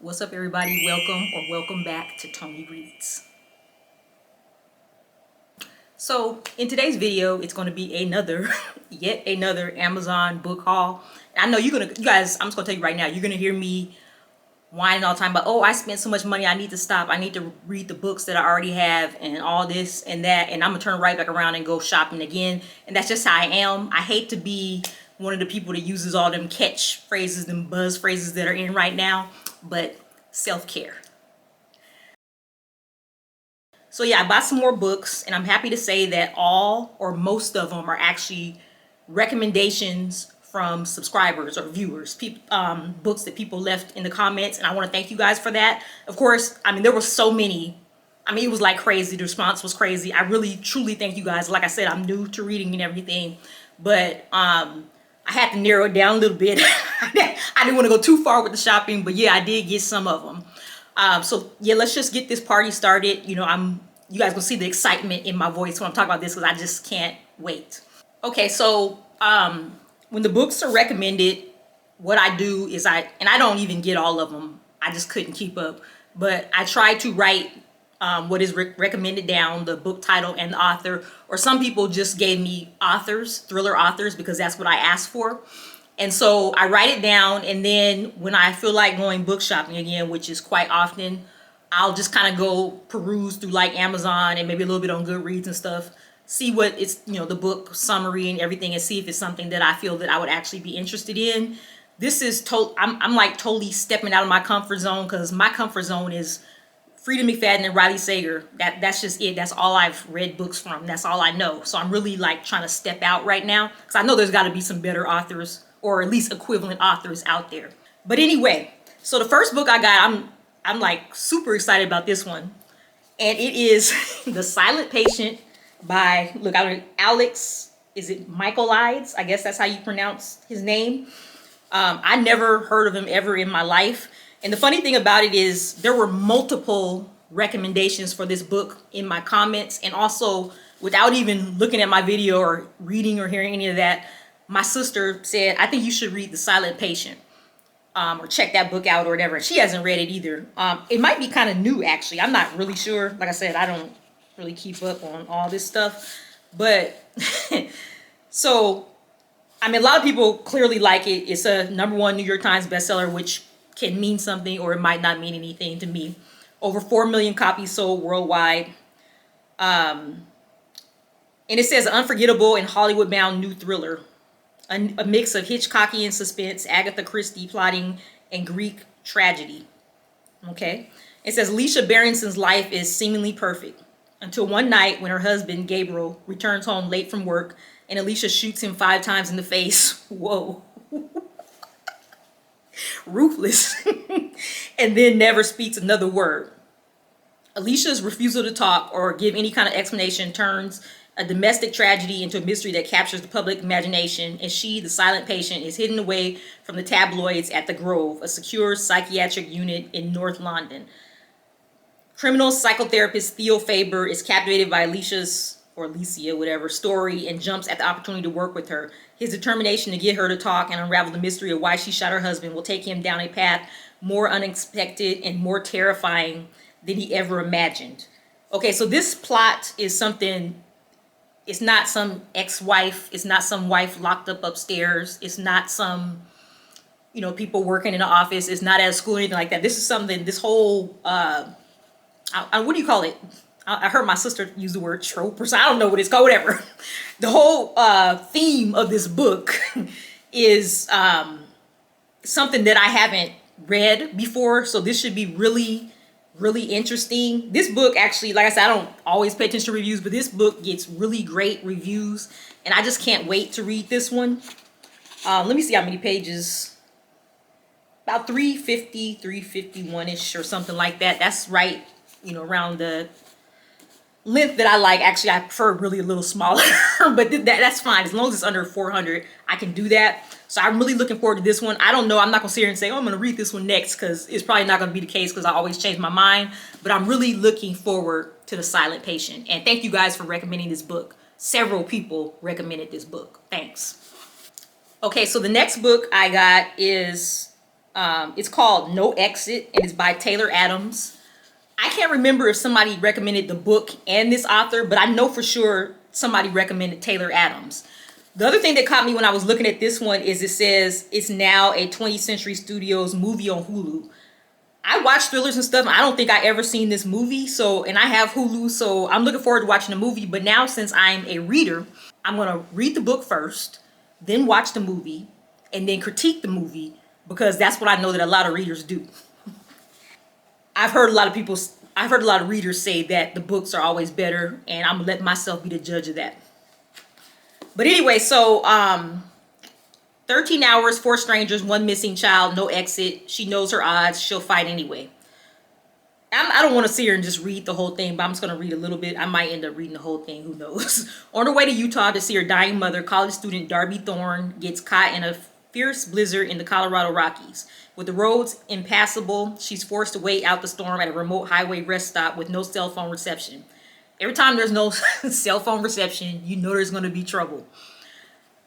What's up, everybody? Welcome back to Tony Reads. So in today's video, it's going to be yet another Amazon book haul. I know you guys, I'm just going to tell you right now, you're going to hear me whining all the time about, oh, I spent so much money, I need to stop. I need to read the books that I already have and all this and that. And I'm going to turn right back around and go shopping again. And that's just how I am. I hate to be one of the people that uses all them catch phrases, them buzz phrases that are in right now. But self-care. So yeah, I bought some more books, and I'm happy to say that all or most of them are actually recommendations from subscribers or viewers, books that people left in the comments, and I want to thank you guys for that. Of course, I mean, there were so many. I mean, it was like crazy. The response was crazy. I really, truly thank you guys. Like I said, I'm new to reading and everything, but I had to narrow it down a little bit. I didn't want to go too far with the shopping, but yeah, I did get some of them. So yeah, let's just get this party started. You know, you guys will see the excitement in my voice when I'm talking about this because I just can't wait. Okay, so when the books are recommended, what I do is I don't even get all of them. I just couldn't keep up. But I try to write what is recommended down, the book title and the author, or some people just gave me authors, thriller authors, because that's what I asked for. And so I write it down, and then when I feel like going book shopping again, which is quite often, I'll just kind of go peruse through like Amazon and maybe a little bit on Goodreads and stuff, see what it's, you know, the book summary and everything, and see if it's something that I feel that I would actually be interested in. This is I'm like totally stepping out of my comfort zone, because my comfort zone is Freida McFadden and Riley Sager. That's just it. That's all I've read books from. That's all I know. So I'm really like trying to step out right now, because I know there's got to be some better authors, or at least equivalent authors out there. But anyway, so the first book I got, I'm like super excited about this one. And it is The Silent Patient by, look, Alex, is it Michaelides? I guess that's how you pronounce his name. I never heard of him ever in my life. And the funny thing about it is there were multiple recommendations for this book in my comments, and also without even looking at my video or reading or hearing any of that, my sister said, I think you should read The Silent Patient, or check that book out or whatever. She hasn't read it either. It might be kind of new, actually. I'm not really sure. Like I said, I don't really keep up on all this stuff. But so, I mean, a lot of people clearly like it. It's a #1 New York Times bestseller, which can mean something or it might not mean anything to me. Over 4 million copies sold worldwide. And it says unforgettable and Hollywood-bound new thriller. A mix of Hitchcockian suspense, Agatha Christie plotting, and Greek tragedy. Okay? It says Alicia Berenson's life is seemingly perfect until one night when her husband, Gabriel, returns home late from work and Alicia shoots him 5 times in the face. Whoa. Ruthless. And then never speaks another word. Alicia's refusal to talk or give any kind of explanation turns a domestic tragedy into a mystery that captures the public imagination, and she, the silent patient, is hidden away from the tabloids at the Grove, a secure psychiatric unit in North London. Criminal psychotherapist Theo Faber is captivated by Alicia's, or Alicia, whatever, story, and jumps at the opportunity to work with her. His determination to get her to talk and unravel the mystery of why she shot her husband will take him down a path more unexpected and more terrifying than he ever imagined. Okay, so this plot is something. It's not some ex-wife. It's not some wife locked up upstairs. It's not some, you know, people working in an office. It's not at a school or anything like that. This is something, this whole, what do you call it? I heard my sister use the word trope, or so I don't know what it's called, whatever. The whole theme of this book is something that I haven't read before. So this should be really interesting. This book actually, like I said, I don't always pay attention to reviews, but this book gets really great reviews, and I just can't wait to read this one. Let me see how many pages. About 350, 351-ish or something like that. That's right, you know, around the length that I like. Actually, I prefer really a little smaller, but that's fine. As long as it's under 400, I can do that. So I'm really looking forward to this one. I don't know. I'm not going to sit here and say, oh, I'm going to read this one next, because it's probably not going to be the case, because I always change my mind. But I'm really looking forward to The Silent Patient. And thank you guys for recommending this book. Several people recommended this book. Thanks. Okay, so the next book I got is It's called No Exit, and it's by Taylor Adams. I can't remember if somebody recommended the book and this author, but I know for sure somebody recommended Taylor Adams. The other thing that caught me when I was looking at this one is it says it's now a 20th Century Studios movie on Hulu. I watch thrillers and stuff, and I don't think I ever seen this movie, and I have Hulu, so I'm looking forward to watching the movie. But now, since I'm a reader, I'm going to read the book first, then watch the movie, and then critique the movie, because that's what I know that a lot of readers do. I've heard a lot of readers say that the books are always better, and I'm gonna let myself be the judge of that. But anyway, so 13 hours, 4 strangers, 1 missing child, no exit. She knows her odds. She'll fight anyway. I don't want to sit here and just read the whole thing, but I'm just going to read a little bit. I might end up reading the whole thing. Who knows? On her way to Utah to see her dying mother, college student Darby Thorne gets caught in a fierce blizzard in the Colorado Rockies. With the roads impassable, she's forced to wait out the storm at a remote highway rest stop with no cell phone reception. Every time there's no cell phone reception, you know there's going to be trouble.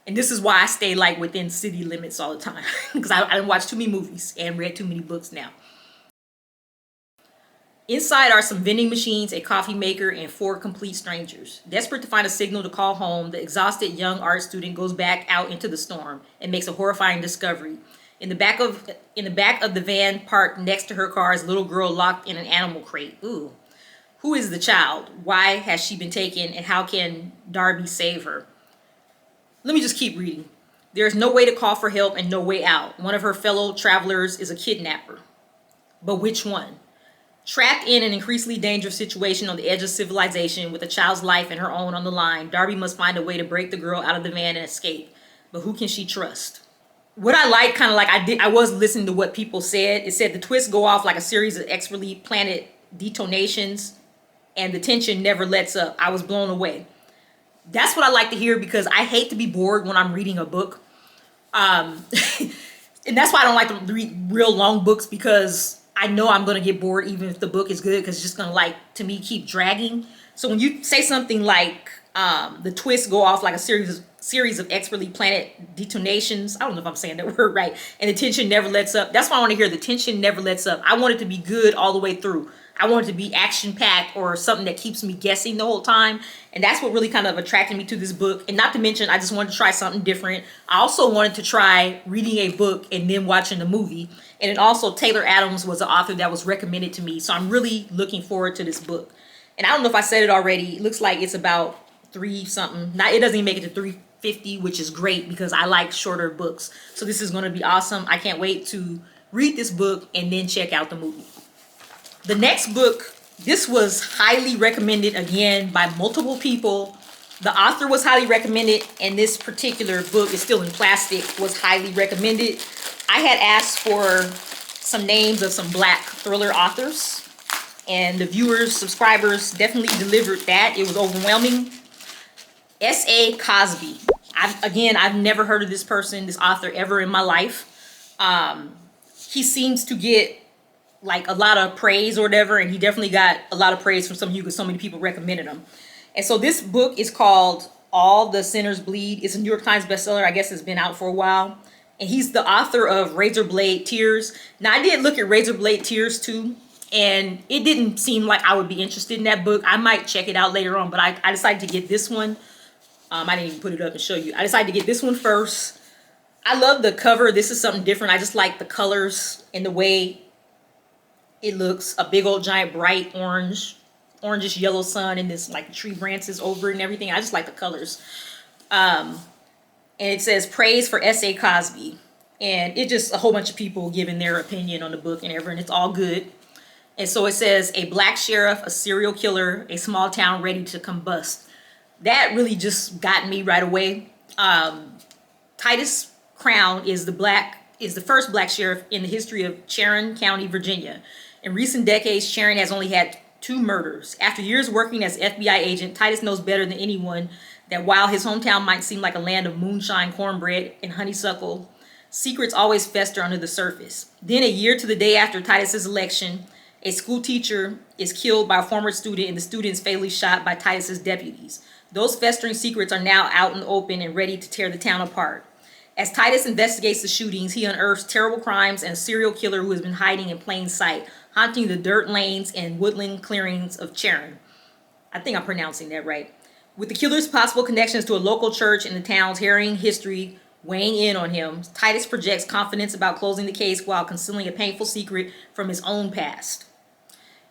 And this is why I stay like within city limits all the time, because I didn't watch too many movies and read too many books now. Inside are some vending machines, a coffee maker, and 4 complete strangers. Desperate to find a signal to call home, the exhausted young art student goes back out into the storm and makes a horrifying discovery. In the back of the van parked next to her car is a little girl locked in an animal crate. Ooh. Who is the child? Why has she been taken? And how can Darby save her? Let me just keep reading. There is no way to call for help and no way out. One of her fellow travelers is a kidnapper. But which one? Trapped in an increasingly dangerous situation on the edge of civilization with a child's life and her own on the line, Darby must find a way to break the girl out of the van and escape. But who can she trust? What I like, I was listening to what people said. It said the twists go off like a series of expertly planned detonations, and the tension never lets up. I was blown away. That's what I like to hear, because I hate to be bored when I'm reading a book. And that's why I don't like to read real long books, because I know I'm going to get bored even if the book is good, because it's just going to, to me, keep dragging. So when you say something like the twists go off like a series of expertly planned detonations, I don't know if I'm saying that word right, and the tension never lets up. That's why I want to hear the tension never lets up. I want it to be good all the way through. I want it to be action-packed or something that keeps me guessing the whole time. And that's what really kind of attracted me to this book. And not to mention, I just wanted to try something different. I also wanted to try reading a book and then watching the movie. And then also Taylor Adams was an author that was recommended to me. So I'm really looking forward to this book. And I don't know if I said it already. It looks like it's about 3-something. It doesn't even make it to 350, which is great because I like shorter books. So this is going to be awesome. I can't wait to read this book and then check out the movie. The next book, this was highly recommended again by multiple people. The author was highly recommended, and this particular book is still in plastic, was highly recommended. I had asked for some names of some Black thriller authors, and the viewers, subscribers definitely delivered that. It was overwhelming. S.A. Cosby. I've never heard of this author ever in my life. He seems to get a lot of praise or whatever, and he definitely got a lot of praise from some of you because so many people recommended him. And so this book is called All the Cers Bleed. It's a New York Times bestseller. I guess it's been out for a while. And he's the author of Razor Blade Tears. Now, I did look at Razor Blade Tears too, and it didn't seem like I would be interested in that book. I might check it out later on, but I decided to get this one. I didn't even put it up and show you. I decided to get this one first. I love the cover. This is something different. I just like the colors and the way it looks. A big old giant bright orangish yellow sun, and this tree branches over it and everything. I just like the colors. And it says praise for S.A. Cosby, and it's just a whole bunch of people giving their opinion on the book and everything. It's all good. And so it says a black sheriff, a serial killer, a small town ready to combust. That really just got me right away. Titus Crown is the first black sheriff in the history of Sharon County, Virginia. In recent decades, Sharon has only had 2 murders. After years working as FBI agent, Titus knows better than anyone that while his hometown might seem like a land of moonshine, cornbread, and honeysuckle, secrets always fester under the surface. Then a year to the day after Titus's election, a school teacher is killed by a former student and the student is fatally shot by Titus's deputies. Those festering secrets are now out in the open and ready to tear the town apart. As Titus investigates the shootings, he unearths terrible crimes and a serial killer who has been hiding in plain sight, haunting the dirt lanes and woodland clearings of Charon. I think I'm pronouncing that right. With the killer's possible connections to a local church and the town's harrowing history weighing in on him, Titus projects confidence about closing the case while concealing a painful secret from his own past.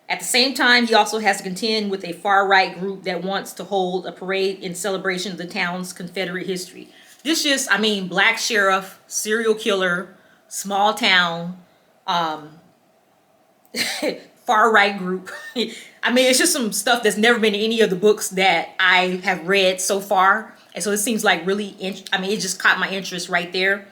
At the same time, he also has to contend with a far-right group that wants to hold a parade in celebration of the town's Confederate history. This just, I mean, black sheriff, serial killer, small town, far-right group. I mean, it's just some stuff that's never been in any of the books that I have read so far. And so it seems like really, it just caught my interest right there.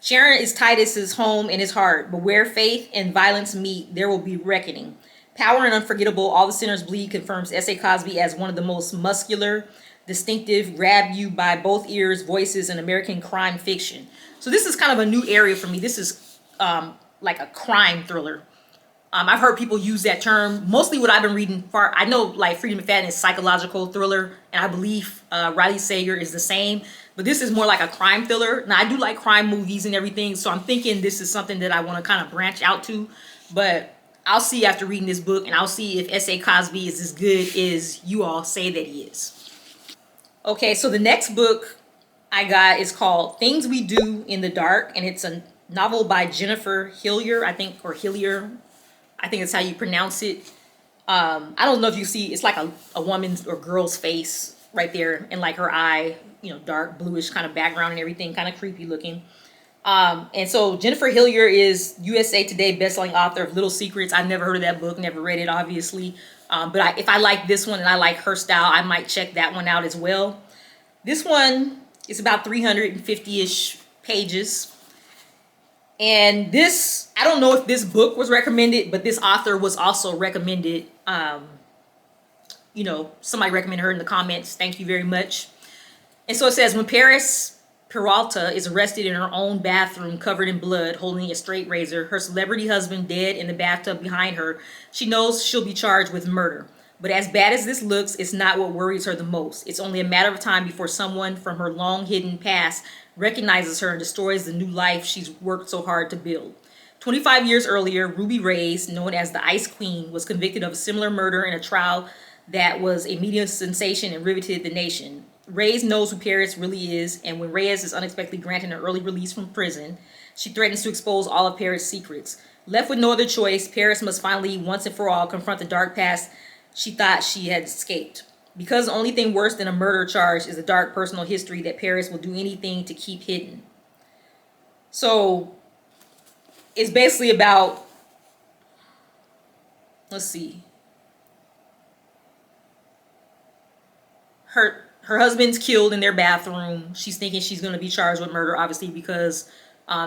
Sharon is Titus's home and his heart, but where faith and violence meet, there will be reckoning. Power and Unforgettable, All the Sinners Bleed confirms S.A. Cosby as one of the most muscular, distinctive, grab you by both ears voices in American crime fiction. So this is kind of a new area for me. This is like a crime thriller. I've heard people use that term. Mostly what I've been reading, I know like Freida McFadden is psychological thriller, and I believe Riley Sager is the same. But this is more like a crime thriller. Now, I do like crime movies and everything, so I'm thinking this is something that I want to kind of branch out to. But I'll see after reading this book, and I'll see if S.A. Cosby is as good as you all say that he is. Okay, so the next book I got is called Things We Do in the Dark, and it's a novel by Jennifer Hillier, I think, or Hillier. I think that's how you pronounce it. I don't know if you see, it's like a woman's or girl's face right there, and like her eye, you know, dark bluish kind of background and everything, kind of creepy looking. And so Jennifer Hillier is USA Today bestselling author of Little Secrets. I've never heard of that book, never read it, obviously. But if I like this one and I like her style, I might check that one out as well. This one is about 350-ish pages. And this, I don't know if this book was recommended, but this author was also recommended. You know, somebody recommended her in the comments. Thank you very much. And so it says, when Paris Peralta is arrested in her own bathroom covered in blood, holding a straight razor, her celebrity husband dead in the bathtub behind her, she knows she'll be charged with murder. But as bad as this looks, it's not what worries her the most. It's only a matter of time before someone from her long hidden past recognizes her and destroys the new life she's worked so hard to build. 25 years earlier, Ruby Reyes, known as the Ice Queen, was convicted of a similar murder in a trial that was a media sensation and riveted the nation. Reyes knows who Paris really is, and when Reyes is unexpectedly granted an early release from prison, she threatens to expose all of Paris' secrets. Left with no other choice, Paris must finally, once and for all, confront the dark past she thought she had escaped. Because the only thing worse than a murder charge is a dark personal history that Paris will do anything to keep hidden. So it's basically about, let's see, her husband's killed in their bathroom. She's thinking she's going to be charged with murder, obviously, because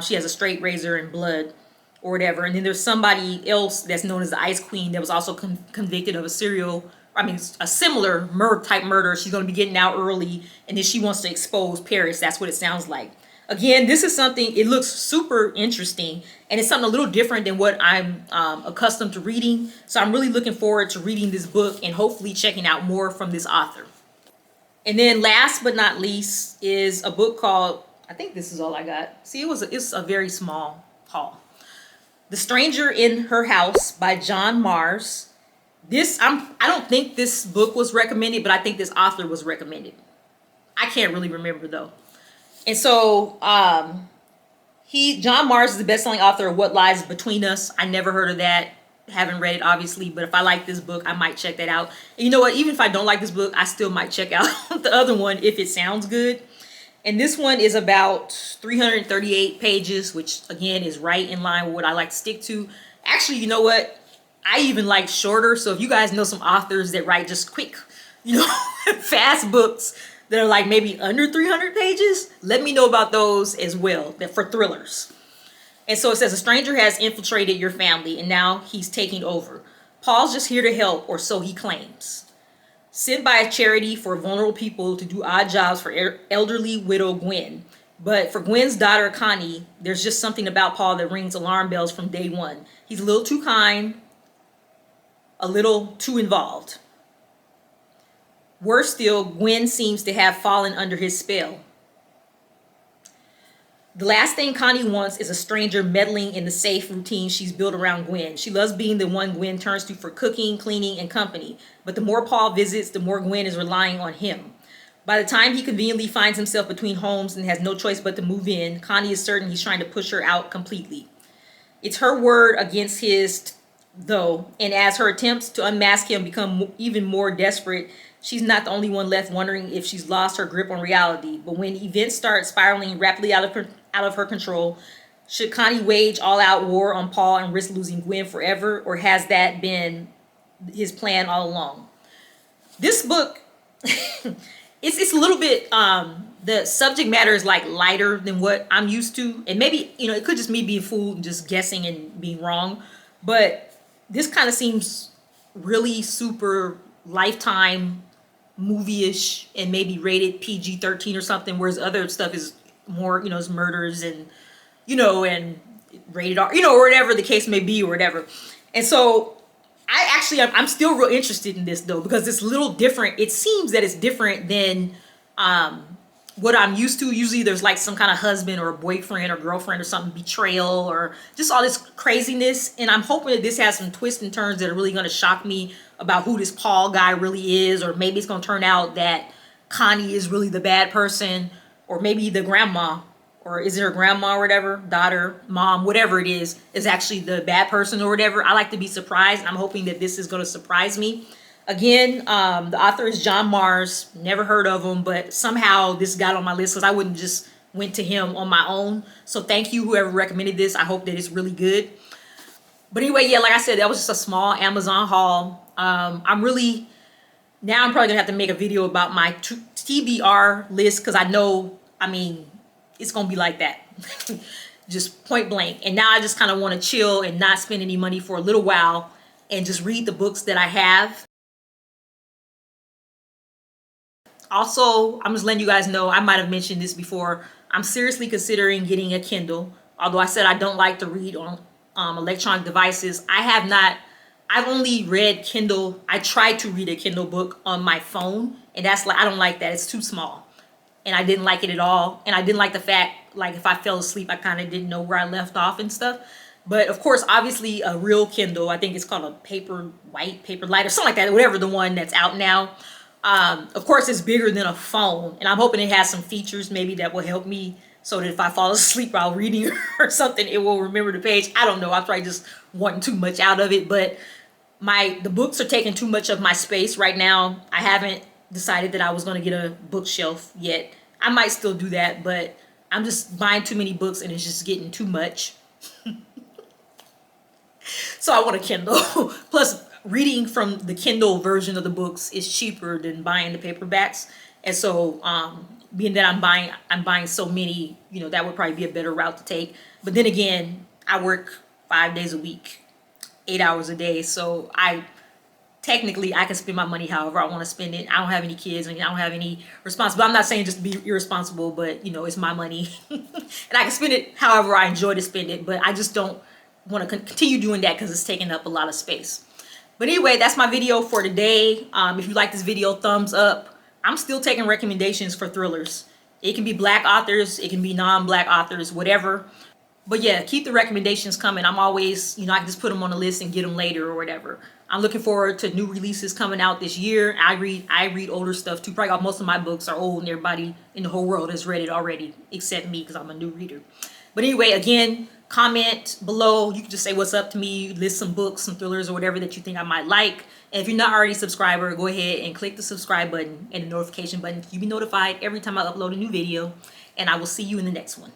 she has a straight razor and blood or whatever. And then there's somebody else that's known as the Ice Queen that was also convicted of a similar type murder. She's going to be getting out early, and then she wants to expose Paris. That's what it sounds like. Again, this is something, it looks super interesting, and it's something a little different than what I'm accustomed to reading. So I'm really looking forward to reading this book and hopefully checking out more from this author. And then last but not least is a book called, I think this is all I got. See, it's a very small haul. The Stranger in Her House by John Mars. I don't think this book was recommended, but I think this author was recommended. I can't really remember though. And so John Mars is the best-selling author of What Lies Between Us. I never heard of that. Haven't read it, obviously, but if I like this book, I might check that out. And you know what? Even if I don't like this book, I still might check out the other one if it sounds good. And this one is about 338 pages, which again is right in line with what I like to stick to. Actually, you know what? I even like shorter. So if you guys know some authors that write just quick, you know, fast books that are like maybe under 300 pages, let me know about those as well, that for thrillers. And so it says, a stranger has infiltrated your family and now he's taking over. Paul's just here to help, or so he claims. Sent by a charity for vulnerable people to do odd jobs for elderly widow Gwen. But for Gwen's daughter Connie, there's just something about Paul that rings alarm bells from day one. He's a little too kind, a little too involved. Worse still, Gwen seems to have fallen under his spell. The last thing Connie wants is a stranger meddling in the safe routine she's built around Gwen. She loves being the one Gwen turns to for cooking, cleaning, and company. But the more Paul visits, the more Gwen is relying on him. By the time he conveniently finds himself between homes and has no choice but to move in, Connie is certain he's trying to push her out completely. It's her word against his, though, and as her attempts to unmask him become even more desperate, she's not the only one left wondering if she's lost her grip on reality. But when events start spiraling rapidly out of her control, should Connie wage all-out war on Paul and risk losing Gwen forever, or has that been his plan all along? This book, it's a little bit, the subject matter is like lighter than what I'm used to, and maybe, you know, it could just me being fooled and just guessing and being wrong, but this kind of seems really super Lifetime movie-ish and maybe rated PG-13 or something, whereas other stuff is more, you know, it's murders and, you know, and rated R, you know, or whatever the case may be or whatever. And so I'm still real interested in this though, because it's a little different. It seems that it's different than what I'm used to. Usually there's like some kind of husband or a boyfriend or girlfriend or something, betrayal or just all this craziness. And I'm hoping that this has some twists and turns that are really going to shock me about who this Paul guy really is, or maybe it's going to turn out that Connie is really the bad person, or maybe the grandma, or is it her grandma or whatever, daughter, mom, whatever it is actually the bad person or whatever. I like to be surprised, and I'm hoping that this is going to surprise me. Again, the author is John Mars. Never heard of him, but somehow this got on my list because I wouldn't just went to him on my own. So thank you, whoever recommended this. I hope that it's really good. But anyway, yeah, like I said, that was just a small Amazon haul. I'm probably gonna have to make a video about my TBR list, because I know, I mean, it's gonna be like that. Just point blank. And now I just kind of want to chill and not spend any money for a little while and just read the books that I have. Also, I'm just letting you guys know, I might have mentioned this before, I'm seriously considering getting a Kindle. Although I said I don't like to read on electronic devices. I've only read Kindle. I tried to read a Kindle book on my phone, and that's like, I don't like that. It's too small. And I didn't like it at all. And I didn't like the fact, like, if I fell asleep, I kind of didn't know where I left off and stuff. But of course, obviously a real Kindle, I think it's called a Paperlite or something like that, whatever the one that's out now. Of course, it's bigger than a phone, and I'm hoping it has some features maybe that will help me, so that if I fall asleep while reading or something, it will remember the page. I don't know. I'm probably just wanting too much out of it, but the books are taking too much of my space right now. I haven't decided that I was going to get a bookshelf yet. I might still do that, but I'm just buying too many books and it's just getting too much. So I want a Kindle. Plus, reading from the Kindle version of the books is cheaper than buying the paperbacks. And so, being that I'm buying so many, you know, that would probably be a better route to take. But then again, I work 5 days a week, 8 hours a day. So technically I can spend my money however I want to spend it. I don't have any kids and I don't have any responsibility. I'm not saying just be irresponsible, but you know, it's my money and I can spend it however I enjoy to spend it. But I just don't want to continue doing that because it's taking up a lot of space. But anyway, that's my video for today. If you like this video, thumbs up. I'm still taking recommendations for thrillers. It can be Black authors, it can be non-Black authors, whatever. But yeah, keep the recommendations coming. I'm always, you know, I can just put them on the list and get them later or whatever. I'm looking forward to new releases coming out this year. I read older stuff too. Probably most of my books are old and everybody in the whole world has read it already, except me because I'm a new reader. But anyway, again, comment below. You can just say what's up to me, list some books, some thrillers or whatever that you think I might like. And if you're not already a subscriber, go ahead and click the subscribe button and the notification button. You'll be notified every time I upload a new video. And I will see you in the next one.